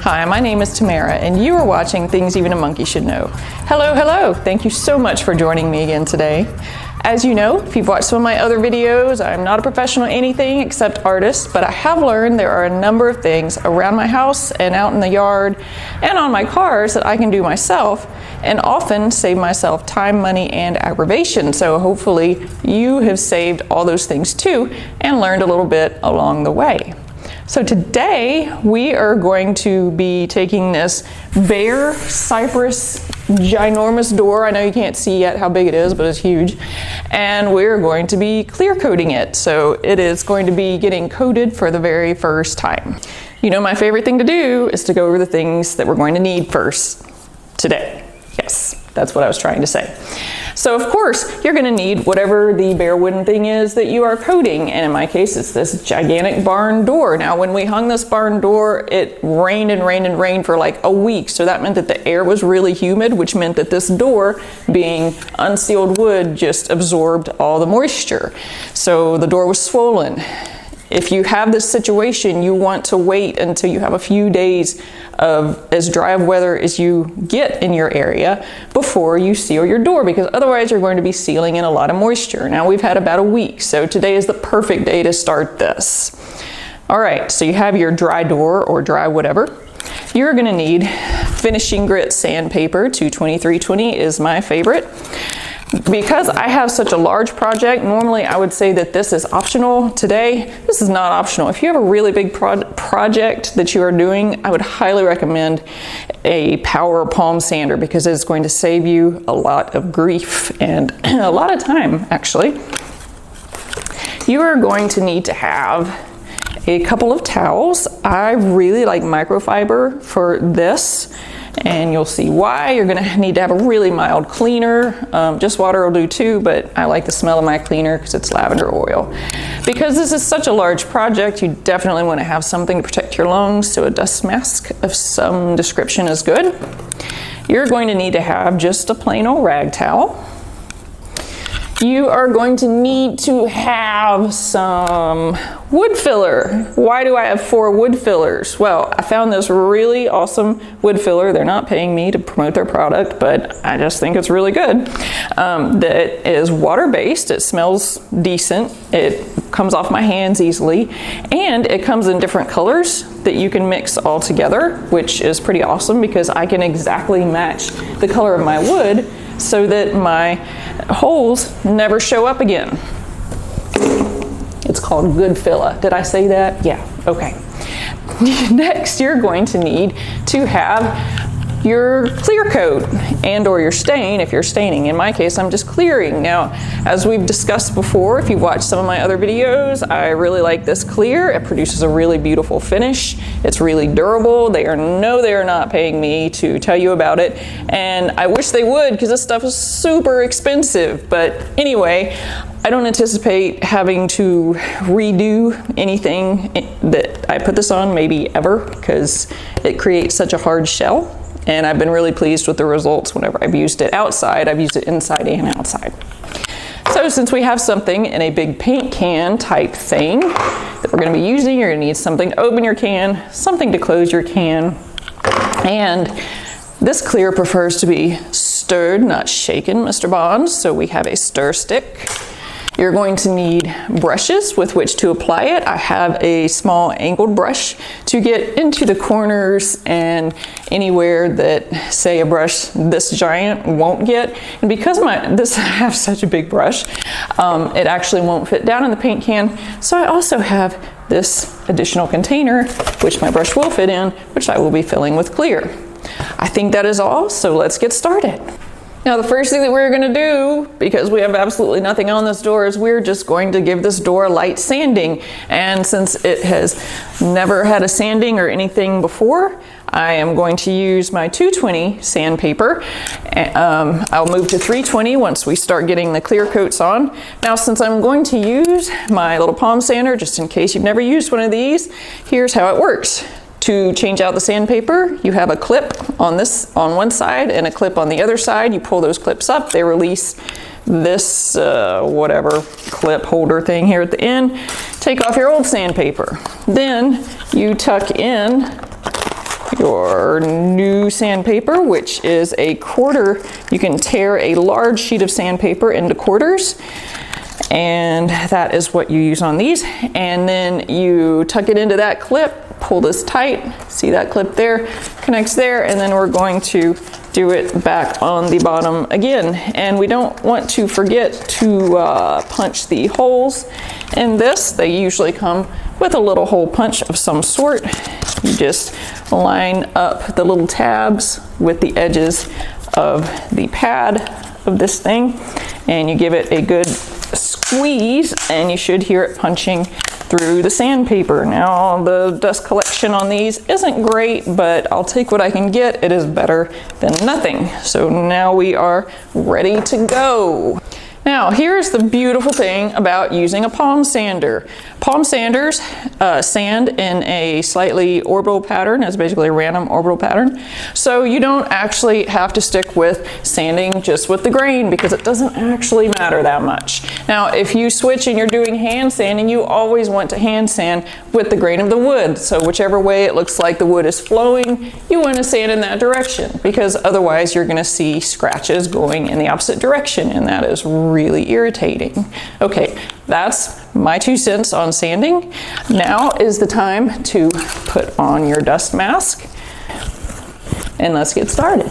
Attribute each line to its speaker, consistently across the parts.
Speaker 1: Hi, my name is Tamara, and you are watching Things Even a Monkey Should Know. Hello, hello! Thank you so much for joining me again today. As you know, if you've watched some of my other videos, I'm not a professional anything except artist, but I have learned there are a number of things around my house and out in the yard and on my cars that I can do myself and often save myself time, money, and aggravation. So hopefully you have saved all those things too and learned a little bit along the way. So today we are going to be taking this bare cypress ginormous door. I know you can't see yet how big it is, but it's huge. And we're going to be clear coating it. So it is going to be getting coated for the very first time. You know, my favorite thing to do is to go over the things that we're going to need first today. Yes, that's what I was trying to say. So of course, you're gonna need whatever the bare wooden thing is that you are coating. And in my case, it's this gigantic barn door. Now, when we hung this barn door, it rained and rained and rained for like a week. So that meant that the air was really humid, which meant that this door, being unsealed wood, just absorbed all the moisture. So the door was swollen. If you have this situation, you want to wait until you have a few days of as dry of weather as you get in your area before you seal your door, because otherwise you're going to be sealing in a lot of moisture. Now we've had about a week, so today is the perfect day to start this. All right, so you have your dry door or dry whatever. You're gonna need finishing grit sandpaper. 22320 is my favorite. Because I have such a large project, normally I would say that this is optional. Today, this is not optional. If you have a really big project that you are doing, I would highly recommend a power palm sander because it's going to save you a lot of grief and a lot of time, actually. You are going to need to have a couple of towels. I really like microfiber for this, and you'll see why. You're gonna need to have a really mild cleaner. Just water will do too, but I like the smell of my cleaner because it's lavender oil. Because this is such a large project, you definitely want to have something to protect your lungs, so a dust mask of some description is good. You're going to need to have just a plain old rag towel. You are going to need to have some wood filler. Why do I have 4 wood fillers? Well, I found this really awesome wood filler. They're not paying me to promote their product, but I just think it's really good. That is water-based. It smells decent. It comes off my hands easily. And it comes in different colors that you can mix all together, which is pretty awesome because I can exactly match the color of my wood so that my holes never show up again. It's called good filler. Did I say that? Yeah, okay. Next, you're going to need to have your clear coat and or your stain if you're staining. In my case, I'm just clearing. Now, as we've discussed before, if you've watched some of my other videos, I really like this clear. It produces a really beautiful finish. It's really durable. They are not paying me to tell you about it. And I wish they would because this stuff is super expensive. But anyway, I don't anticipate having to redo anything that I put this on, maybe ever, because it creates such a hard shell. And I've been really pleased with the results whenever I've used it outside. I've used it inside and outside. So since we have something in a big paint can type thing that we're gonna be using, you're gonna need something to open your can, something to close your can. And this clear prefers to be stirred, not shaken, Mr. Bonds. So we have a stir stick. You're going to need brushes with which to apply it. I have a small angled brush to get into the corners and anywhere that, say, a brush this giant won't get. And because I have such a big brush, it actually won't fit down in the paint can. So I also have this additional container, which my brush will fit in, which I will be filling with clear. I think that is all, so let's get started. Now the first thing that we're going to do, because we have absolutely nothing on this door, is we're just going to give this door light sanding. And since it has never had a sanding or anything before, I am going to use my 220 sandpaper. I'll move to 320 once we start getting the clear coats on. Now since I'm going to use my little palm sander, just in case you've never used one of these, here's how it works. To change out the sandpaper, you have a clip on one side and a clip on the other side. You pull those clips up, they release this whatever clip holder thing here at the end. Take off your old sandpaper. Then you tuck in your new sandpaper, which is a quarter. You can tear a large sheet of sandpaper into quarters, and that is what you use on these. And then you tuck it into that clip, pull this tight, see that clip there, connects there, and then we're going to do it back on the bottom again. And we don't want to forget to punch the holes in this. They usually come with a little hole punch of some sort. You just line up the little tabs with the edges of the pad of this thing, and you give it a good squeeze, and you should hear it punching through the sandpaper. Now, the dust collection on these isn't great, but I'll take what I can get. It is better than nothing. So now we are ready to go. Now, here's the beautiful thing about using a palm sander. Palm sanders sand in a slightly orbital pattern. It's basically a random orbital pattern. So you don't actually have to stick with sanding just with the grain, because it doesn't actually matter that much. Now, if you switch and you're doing hand sanding, you always want to hand sand with the grain of the wood. So whichever way it looks like the wood is flowing, you want to sand in that direction, because otherwise you're going to see scratches going in the opposite direction, and that is really irritating. Okay, that's my 2 cents on sanding. Now is the time to put on your dust mask, and let's get started.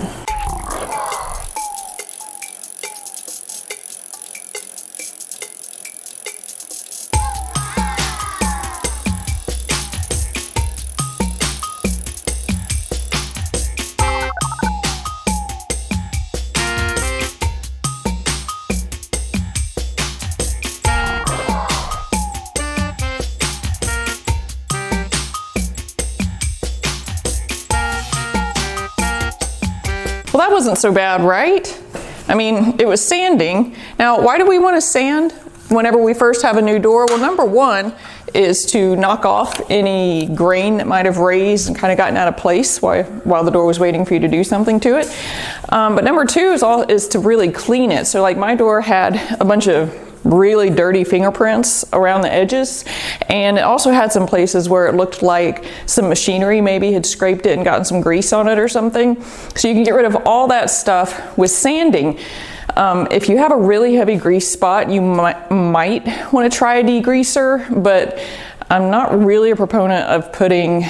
Speaker 1: Well, that wasn't so bad, right? I mean, it was sanding. Now, why do we want to sand whenever we first have a new door? Well, number one is to knock off any grain that might have raised and kind of gotten out of place while the door was waiting for you to do something to it. But number two is to really clean it. So like my door had a bunch of really dirty fingerprints around the edges, and it also had some places where it looked like some machinery maybe had scraped it and gotten some grease on it or something. So you can get rid of all that stuff with sanding. If you have a really heavy grease spot, you might want to try a degreaser, but I'm not really a proponent of putting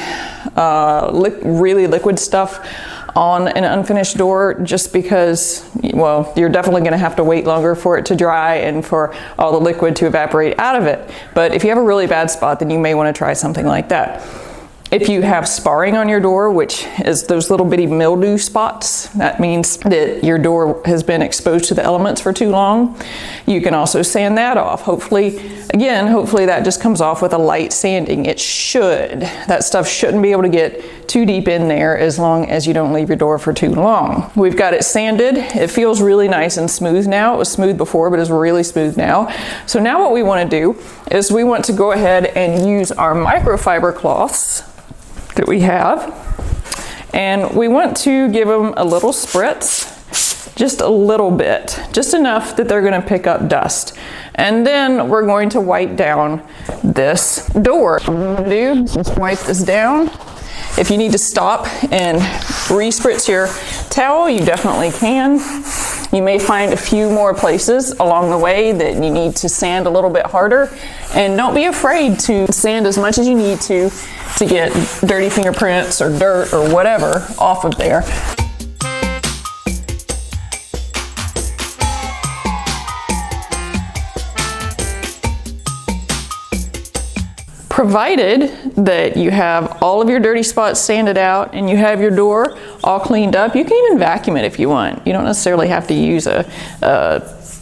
Speaker 1: really liquid stuff on an unfinished door, just because, well, you're definitely going to have to wait longer for it to dry and for all the liquid to evaporate out of it. But if you have a really bad spot, then you may want to try something like that. If you have sparring on your door, which is those little bitty mildew spots, that means that your door has been exposed to the elements for too long. You can also sand that off. Hopefully that just comes off with a light sanding. It should. That stuff shouldn't be able to get too deep in there as long as you don't leave your door for too long. We've got it sanded. It feels really nice and smooth now. It was smooth before, but it's really smooth now. So now what we want to do is we want to go ahead and use our microfiber cloths that we have, and we want to give them a little spritz, just a little bit, just enough that they're going to pick up dust. And then we're going to wipe down this door. What I'm going to do is just wipe this down. If you need to stop and re-spritz your towel, you definitely can. You may find a few more places along the way that you need to sand a little bit harder. And don't be afraid to sand as much as you need to get dirty fingerprints or dirt or whatever off of there. Provided that you have all of your dirty spots sanded out and you have your door all cleaned up, you can even vacuum it if you want. You don't necessarily have to use a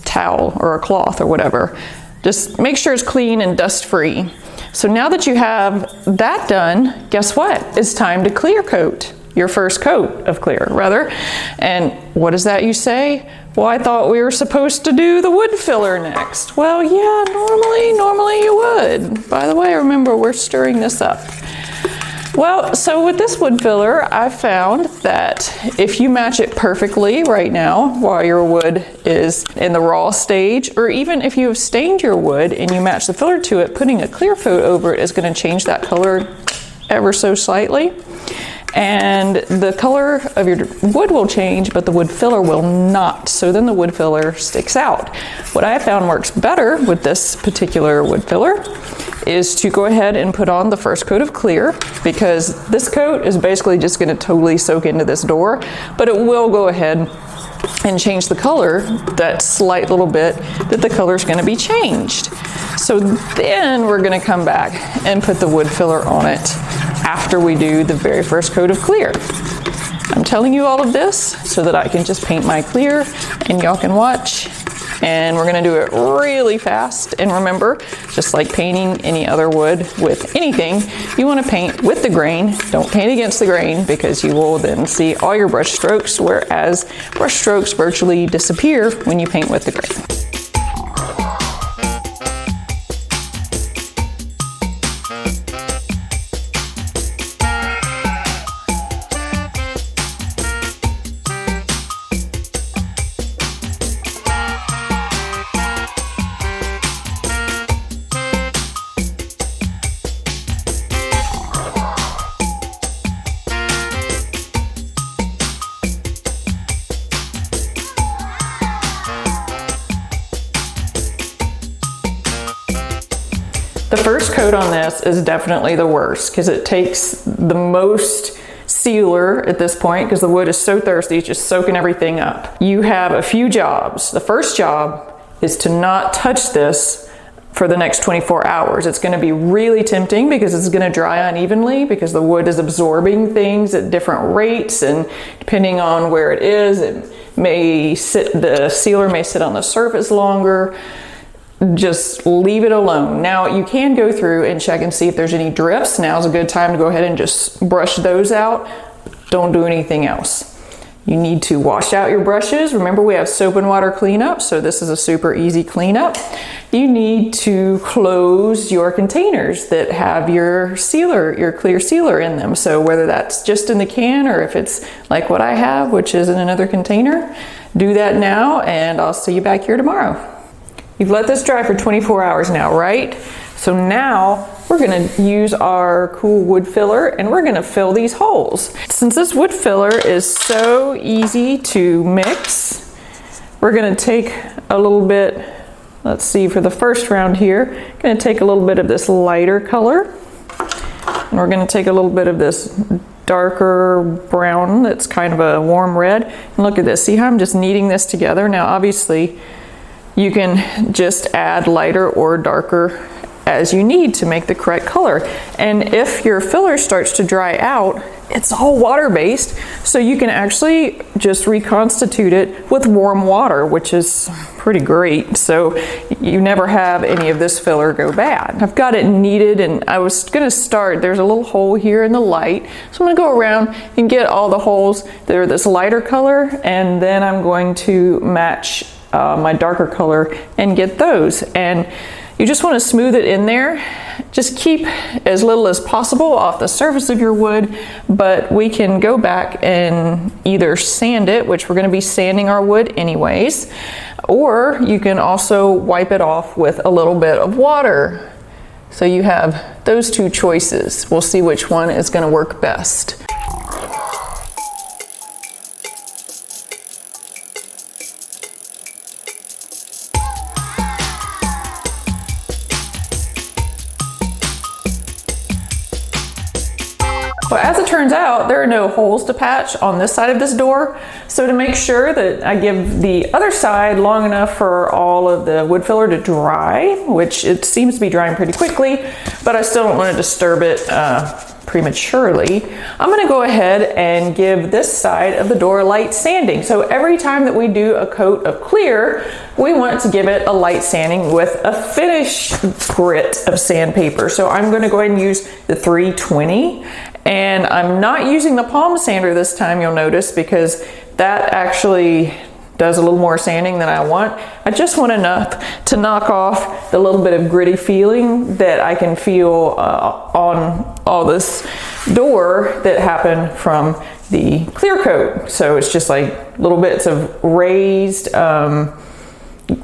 Speaker 1: towel or a cloth or whatever. Just make sure it's clean and dust-free. So now that you have that done, guess what? It's time to clear coat. Your first coat of clear, rather. And what is that you say? Well, I thought we were supposed to do the wood filler next. Well, yeah, normally you would. By the way, remember, we're stirring this up. Well, so with this wood filler, I found that if you match it perfectly right now while your wood is in the raw stage, or even if you have stained your wood and you match the filler to it, putting a clear coat over it is going to change that color ever so slightly. And the color of your wood will change, but the wood filler will not. So then the wood filler sticks out. What I have found works better with this particular wood filler is to go ahead and put on the first coat of clear, because this coat is basically just going to totally soak into this door, but it will go ahead and change the color that slight little bit that the color is going to be changed. So then we're going to come back and put the wood filler on it after we do the very first coat of clear. I'm telling you all of this so that I can just paint my clear and y'all can watch. And we're going to do it really fast. And remember, just like painting any other wood with anything, you want to paint with the grain. Don't paint against the grain, because you will then see all your brush strokes, whereas brush strokes virtually disappear when you paint with the grain. The first coat on this is definitely the worst, because it takes the most sealer at this point, because the wood is so thirsty, it's just soaking everything up. You have a few jobs. The first job is to not touch this for the next 24 hours. It's going to be really tempting because it's going to dry unevenly, because the wood is absorbing things at different rates, and depending on where it is, the sealer may sit on the surface longer. Just leave it alone. Now you can go through and check and see if there's any drips. Now's a good time to go ahead and just brush those out. Don't do anything else. You need to wash out your brushes. Remember, we have soap and water cleanup, so this is a super easy cleanup. You need to close your containers that have your sealer, your clear sealer in them. So whether that's just in the can or if it's like what I have, which is in another container, do that now, and I'll see you back here tomorrow. You've let this dry for 24 hours now, right? So now we're going to use our cool wood filler, and we're going to fill these holes. Since this wood filler is so easy to mix, we're going to take a little bit, let's see, for the first round here, going to take a little bit of this lighter color, and we're going to take a little bit of this darker brown that's kind of a warm red. And look at this, see how I'm just kneading this together? Now obviously you can just add lighter or darker as you need to make the correct color. And if your filler starts to dry out, it's all water-based, so you can actually just reconstitute it with warm water, which is pretty great. So you never have any of this filler go bad. I've got it kneaded, and I was gonna start, there's a little hole here in the light, so I'm gonna go around and get all the holes that are this lighter color, and then I'm going to match my darker color and get those. And you just want to smooth it in there. Just keep as little as possible off the surface of your wood, but we can go back and either sand it, which we're going to be sanding our wood anyways, or you can also wipe it off with a little bit of water. So you have those two choices. We'll see which one is going to work best. Well, as it turns out, there are no holes to patch on this side of this door. So to make sure that I give the other side long enough for all of the wood filler to dry, which it seems to be drying pretty quickly, but I still don't want to disturb it prematurely, I'm going to go ahead and give this side of the door light sanding. So every time that we do a coat of clear, we want to give it a light sanding with a finish grit of sandpaper. So I'm going to go ahead and use the 320. And I'm not using the palm sander this time, you'll notice, because that actually does a little more sanding than I want. I just want enough to knock off the little bit of gritty feeling that I can feel on all this door that happened from the clear coat. So it's just like little bits of raised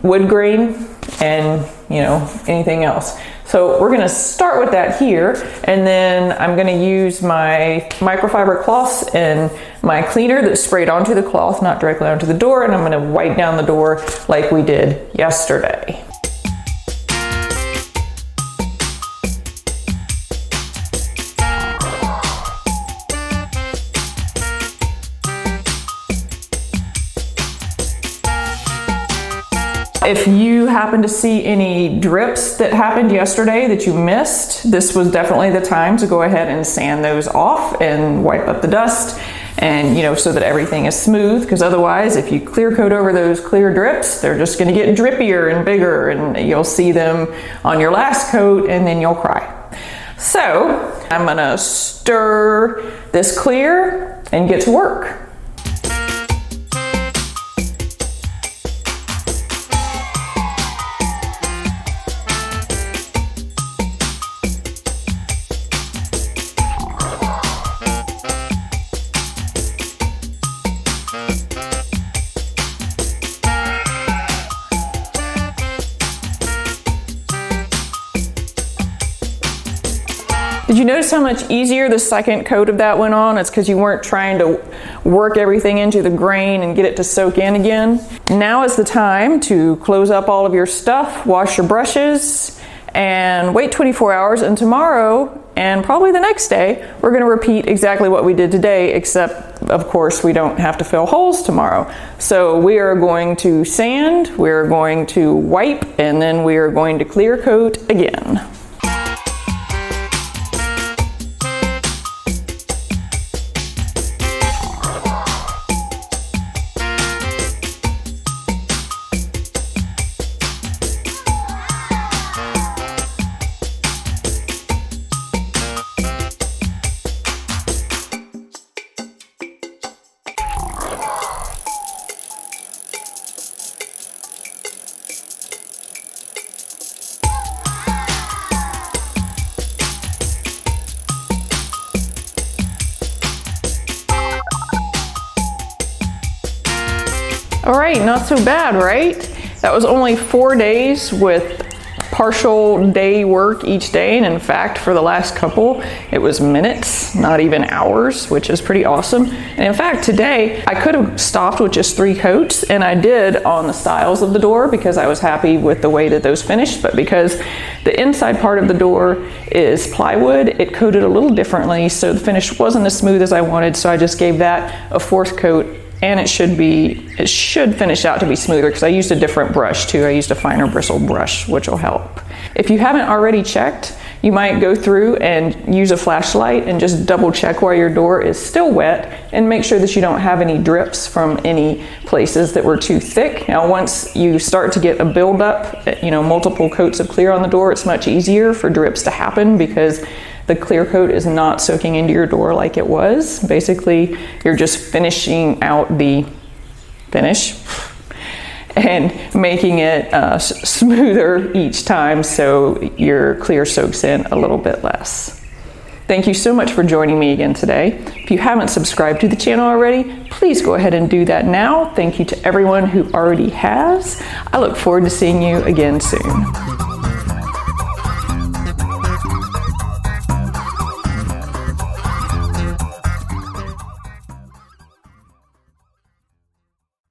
Speaker 1: wood grain and, you know, anything else. So we're gonna start with that here, and then I'm gonna use my microfiber cloths and my cleaner that's sprayed onto the cloth, not directly onto the door, and I'm gonna wipe down the door like we did yesterday. If you happen to see any drips that happened yesterday that you missed, this was definitely the time to go ahead and sand those off and wipe up the dust, and, you know, so that everything is smooth, because otherwise if you clear coat over those clear drips, they're just going to get drippier and bigger, and you'll see them on your last coat and then you'll cry. So I'm going to stir this clear and get to work. Did you notice how much easier the second coat of that went on? It's because you weren't trying to work everything into the grain and get it to soak in again. Now is the time to close up all of your stuff, wash your brushes, and wait 24 hours. And tomorrow, and probably the next day, we're going to repeat exactly what we did today, except of course we don't have to fill holes tomorrow. So we are going to sand, we're going to wipe, and then we are going to clear coat again. All right, not so bad, right? That was only 4 days with partial day work each day, and in fact for the last couple it was minutes, not even hours, which is pretty awesome. And in fact today I could have stopped with just 3 coats, and I did on the stiles of the door because I was happy with the way that those finished, but because the inside part of the door is plywood, it coated a little differently, so the finish wasn't as smooth as I wanted, so I just gave that a 4th coat, and it should finish out to be smoother because I used a different brush too. I used a finer bristle brush, which will help. If you haven't already checked, you might go through and use a flashlight and just double check where your door is still wet and make sure that you don't have any drips from any places that were too thick. Now once you start to get a buildup, you know, multiple coats of clear on the door, it's much easier for drips to happen because the clear coat is not soaking into your door like it was. Basically, you're just finishing out the finish and making it smoother each time so your clear soaks in a little bit less. Thank you so much for joining me again today. If you haven't subscribed to the channel already, please go ahead and do that now. Thank you to everyone who already has. I look forward to seeing you again soon.